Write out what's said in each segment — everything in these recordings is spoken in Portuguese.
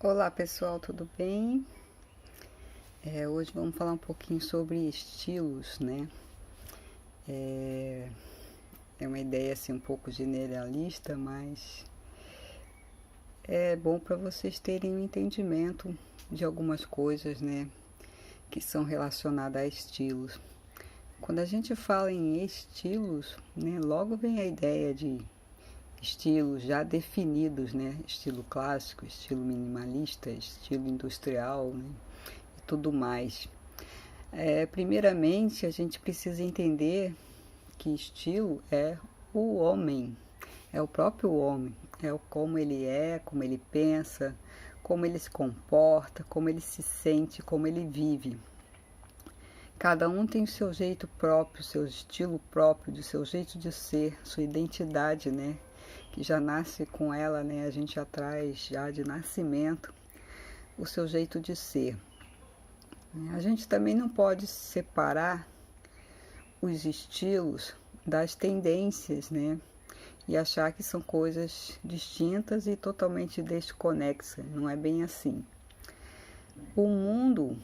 Olá pessoal, tudo bem? Hoje vamos falar um pouquinho sobre estilos, né? É uma ideia assim um pouco generalista, mas é bom para vocês terem um entendimento de algumas coisas, né? Que são relacionadas a estilos. Quando a gente fala em estilos, né? Logo vem a ideia de estilos já definidos, né? Estilo clássico, estilo minimalista, estilo industrial, né? E tudo mais. Primeiramente, a gente precisa entender que estilo é o homem, é o próprio homem, é o como ele é, como ele pensa, como ele se comporta, como ele se sente, como ele vive. Cada um tem o seu jeito próprio, seu estilo próprio, de seu jeito de ser, sua identidade, né? Que já nasce com ela, né? A gente já traz já de nascimento o seu jeito de ser. A gente também não pode separar os estilos das tendências, né? E achar que são coisas distintas e totalmente desconexas. Não é bem assim. O mundo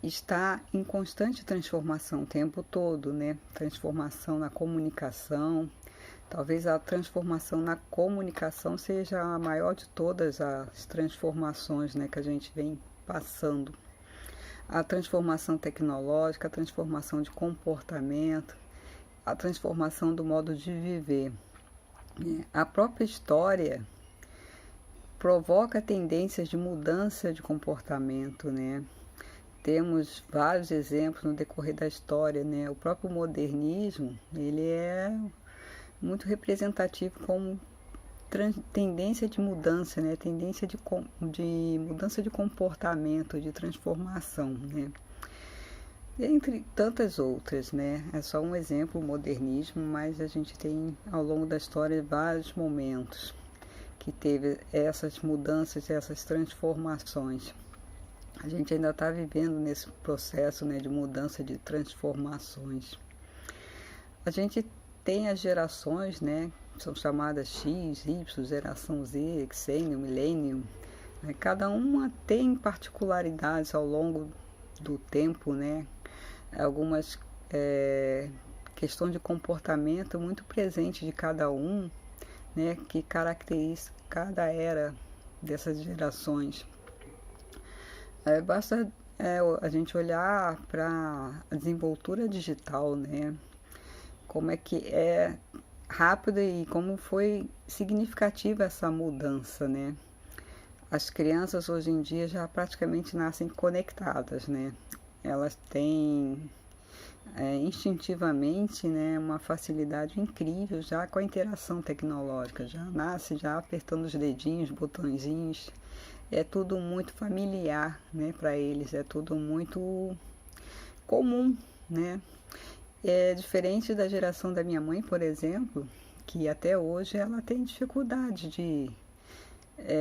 está em constante transformação o tempo todo, né? Transformação na comunicação. Talvez a transformação na comunicação seja a maior de todas as transformações, né, que a gente vem passando. A transformação tecnológica, a transformação de comportamento, a transformação do modo de viver. A própria história provoca tendências de mudança de comportamento, né? Temos vários exemplos no decorrer da história, né? O próprio modernismo, ele é muito representativo como tendência de mudança, né? Tendência de mudança de comportamento, de transformação, né? Entre tantas outras, né? É só um exemplo, o modernismo, mas a gente tem ao longo da história vários momentos que teve essas mudanças, essas transformações. A gente ainda está vivendo nesse processo, né, de mudança, de transformações. A gente tem as gerações, né? São chamadas X, Y, geração Z, Xennial, Millennium. Né? Cada uma tem particularidades ao longo do tempo, né? Algumas questões de comportamento muito presente de cada um, né? Que caracteriza cada era dessas gerações. Basta a gente olhar para a desenvoltura digital, né? Como é que é rápida e como foi significativa essa mudança, né? As crianças hoje em dia já praticamente nascem conectadas, né? Elas têm instintivamente, né, uma facilidade incrível já com a interação tecnológica. Já nasce já apertando os dedinhos, botõezinhos. É tudo muito familiar, né, para eles. É tudo muito comum, né? É diferente da geração da minha mãe, por exemplo, que até hoje ela tem dificuldade de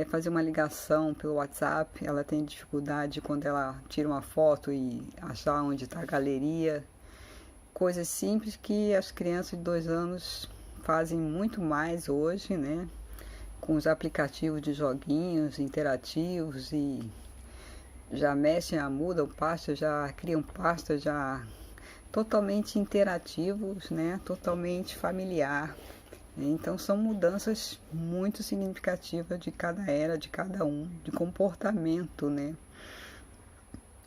fazer uma ligação pelo WhatsApp, ela tem dificuldade quando ela tira uma foto e achar onde está a galeria. Coisas simples que as crianças de 2 anos fazem muito mais hoje, né? Com os aplicativos de joguinhos interativos e já mexem, mudam pasta, já criam pasta, já totalmente interativos, né? Totalmente familiar. Então são mudanças muito significativas de cada era, de cada um, de comportamento, né?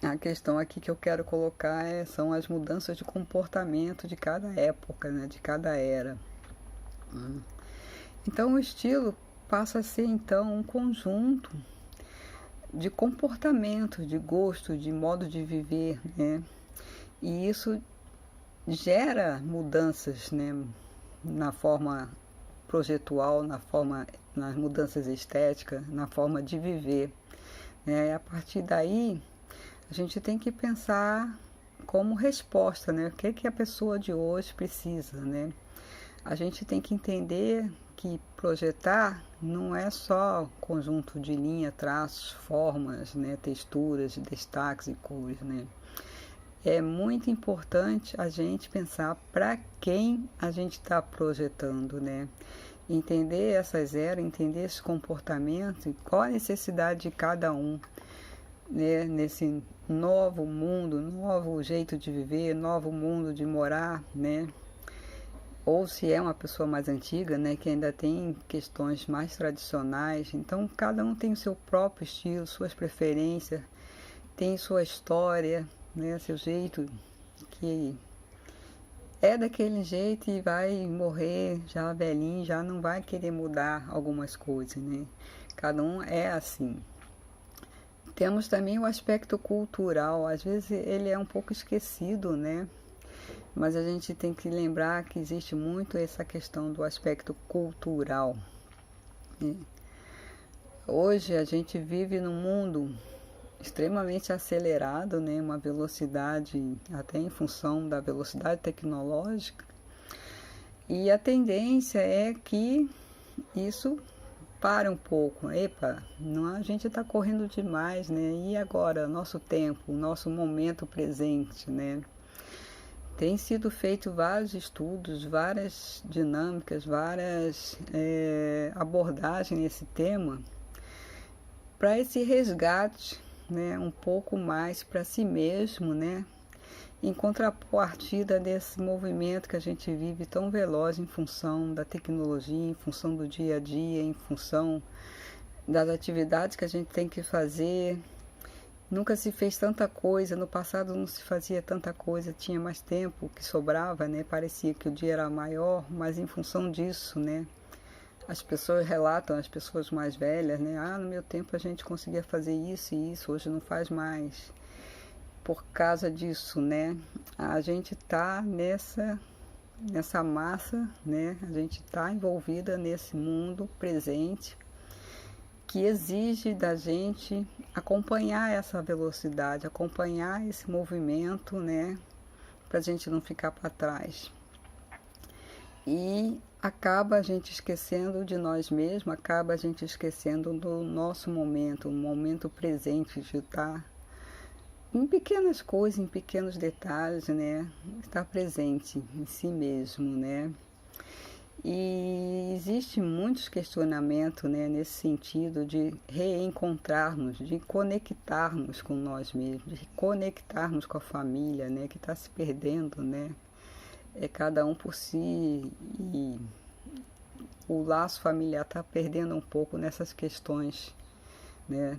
A questão aqui que eu quero colocar são as mudanças de comportamento de cada época, né? De cada era. Então o estilo passa a ser então um conjunto de comportamento, de gosto, de modo de viver, né? E isso gera mudanças, né? Na forma projetual, nas mudanças estéticas, na forma de viver. A partir daí, a gente tem que pensar como resposta, né? O que, que a pessoa de hoje precisa, né? A gente tem que entender que projetar não é só conjunto de linha, traços, formas, né? Texturas, destaques e cores, né? É muito importante a gente pensar para quem a gente está projetando, né? entender essas eras, entender esse comportamento e qual a necessidade de cada um, né, nesse novo mundo, novo jeito de viver, novo mundo de morar, né? Ou se é uma pessoa mais antiga, né, que ainda tem questões mais tradicionais. Então, cada um tem o seu próprio estilo, suas preferências, tem sua história, né, seu jeito que é daquele jeito e vai morrer já velhinho, já não vai querer mudar algumas coisas, né? Cada um é assim. Temos também o aspecto cultural, às vezes ele é um pouco esquecido, né? Mas a gente tem que lembrar que existe muito essa questão do aspecto cultural. Hoje a gente vive num mundo extremamente acelerado, né? Uma velocidade, até em função da velocidade tecnológica. E a tendência é que isso pare um pouco. Epa, não, a gente está correndo demais, né? E agora, nosso tempo, o nosso momento presente, né? Tem sido feito vários estudos, várias dinâmicas, várias abordagens nesse tema para esse resgate, né, um pouco mais para si mesmo, né, em contrapartida desse movimento que a gente vive tão veloz em função da tecnologia, em função do dia a dia, em função das atividades que a gente tem que fazer. Nunca se fez tanta coisa, no passado não se fazia tanta coisa, tinha mais tempo que sobrava, né? Parecia que o dia era maior, mas em função disso, né? As pessoas relatam, as pessoas mais velhas, né? Ah, no meu tempo a gente conseguia fazer isso e isso, hoje não faz mais. Por causa disso, né? A gente tá nessa massa, né? A gente está envolvida nesse mundo presente, que exige da gente acompanhar essa velocidade, acompanhar esse movimento, né, para a gente não ficar para trás. E acaba a gente esquecendo de nós mesmos, acaba a gente esquecendo do nosso momento, o momento presente de estar em pequenas coisas, em pequenos detalhes, né, estar presente em si mesmo, né. E existe muitos questionamentos, né, nesse sentido de reencontrarmos, de conectarmos com nós mesmos, de conectarmos com a família, né, que está se perdendo, né, é cada um por si e o laço familiar está perdendo um pouco nessas questões, né,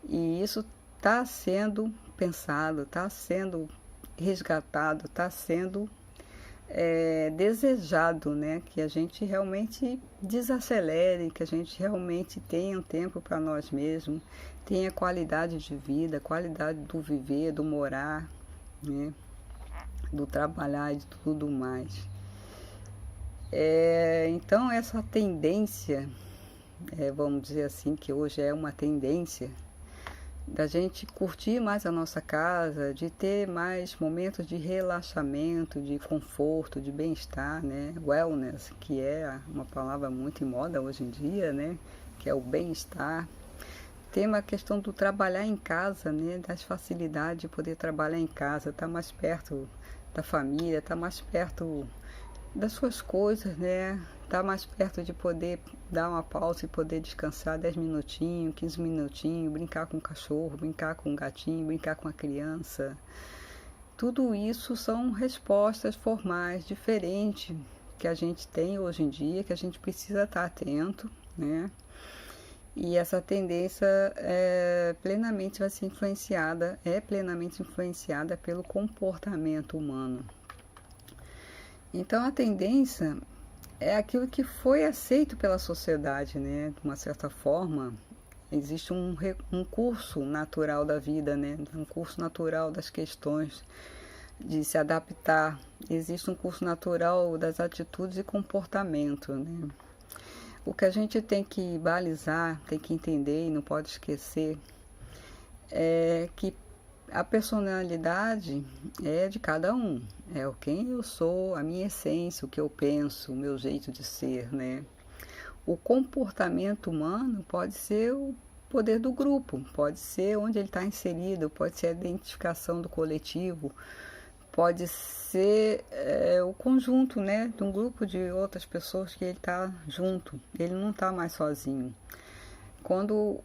e isso está sendo pensado, está sendo resgatado, está sendo desejado, né, que a gente realmente desacelere, que a gente realmente tenha um tempo para nós mesmos, tenha qualidade de vida, qualidade do viver, do morar, né, do trabalhar e de tudo mais. Então essa tendência, vamos dizer assim, que hoje é uma tendência da gente curtir mais a nossa casa, de ter mais momentos de relaxamento, de conforto, de bem-estar, né? Wellness, que é uma palavra muito em moda hoje em dia, né? Que é o bem-estar. Tem uma questão do trabalhar em casa, né? Das facilidades de poder trabalhar em casa, estar mais perto da família, estar mais perto das suas coisas, né? Estar mais perto de poder dar uma pausa e poder descansar 10 minutinhos, 15 minutinhos, brincar com o cachorro, brincar com o gatinho, brincar com a criança. Tudo isso são respostas formais diferentes que a gente tem hoje em dia, que a gente precisa estar atento, né? E essa tendência plenamente vai ser influenciada, é plenamente influenciada pelo comportamento humano. Então a tendência é aquilo que foi aceito pela sociedade, né? De uma certa forma, existe um curso natural da vida, né? Um curso natural das questões de se adaptar. Existe um curso natural das atitudes e comportamento, né? O que a gente tem que balizar, tem que entender e não pode esquecer é que a personalidade é de cada um, é o quem eu sou, a minha essência, o que eu penso, o meu jeito de ser, né? O comportamento humano pode ser o poder do grupo, pode ser onde ele está inserido, pode ser a identificação do coletivo, pode ser o conjunto, né, de um grupo de outras pessoas que ele está junto. Ele não está mais sozinho. Quando